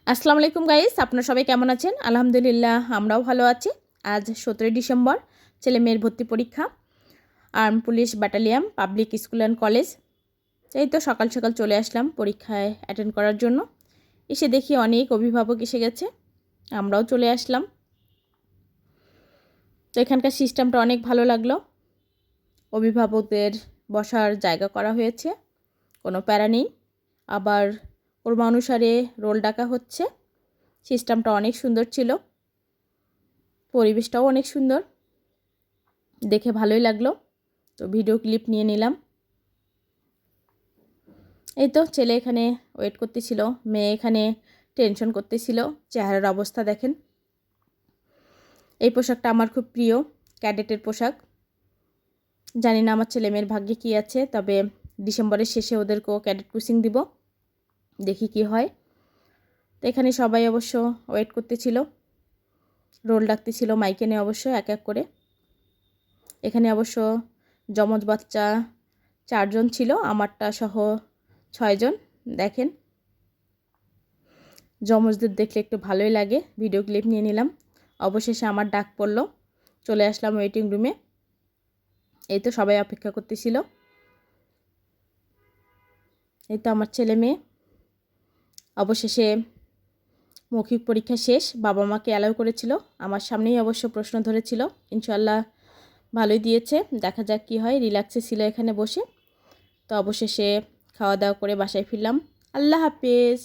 আসসালামু আলাইকুম গাইস, আপনারা সবাই কেমন আছেন? আলহামদুলিল্লাহ আমরাও ভালো আছি। আজ 17 ডিসেম্বর, ছেলে মেয়ের ভর্তি পরীক্ষা। Arm police battalion public school and college. এই তো সকাল সকাল চলে আসলাম পরীক্ষায় অ্যাটেন্ড করার জন্য। এসে দেখি অনেক অভিভাবক এসে গেছে, আমরাও চলে আসলাম। তো এখানকার সিস্টেমটা অনেক ভালো লাগলো। অভিভাবকদের বসার জায়গা করা হয়েছে, কোনো প্যারা নেই। আবার কর্মা অনুসারে রোল ডাকা হচ্ছে। সিস্টেমটা অনেক সুন্দর ছিল, পরিবেশটাও অনেক সুন্দর, দেখে ভালোই লাগলো। তো ভিডিও ক্লিপ নিয়ে নিলাম। এই তো ছেলে এখানে ওয়েট করতেছিল, মেয়ে এখানে টেনশন করতেছিল। চেহারার অবস্থা দেখেন। এই পোশাকটা আমার খুব প্রিয়, ক্যাডেটের পোশাক। জানি না আমার ছেলে মেয়ের ভাগ্যে কী আছে, তবে ডিসেম্বরের শেষে ওদেরকেও ক্যাডেট ক্রসিং দিব, দেখি কি হয়। তো এখানে সবাই অবশ্য ওয়েট করতেছিল, রোল ডাকতেছিল মাইকে নিয়ে অবশ্য এক এক করে। এখানে অবশ্য যমজ বাচ্চা 4 জন ছিল, আমারটা সহ 6 জন। দেখেন, যমজদের দেখলে একটু ভালোই লাগে। ভিডিও ক্লিপ নিয়ে নিলাম। অবশেষে আমার ডাক পড়ল, চলে আসলাম ওয়েটিং রুমে। এই তো সবাই অপেক্ষা করতেছিল। এই তো আমার ছেলে মেয়ে। অবশেষে মৌখিক পরীক্ষা শেষ, বাবা মাকে অ্যালাউ করেছিল। আমার সামনেই অবশ্য প্রশ্ন ধরেছিল, ইনশাল্লাহ ভালোই দিয়েছে। দেখা যাক কী হয়। রিল্যাক্সে ছিল এখানে বসে। তো অবশেষে খাওয়া দাওয়া করে বাসায় ফিরলাম। আল্লাহ হাফেজ।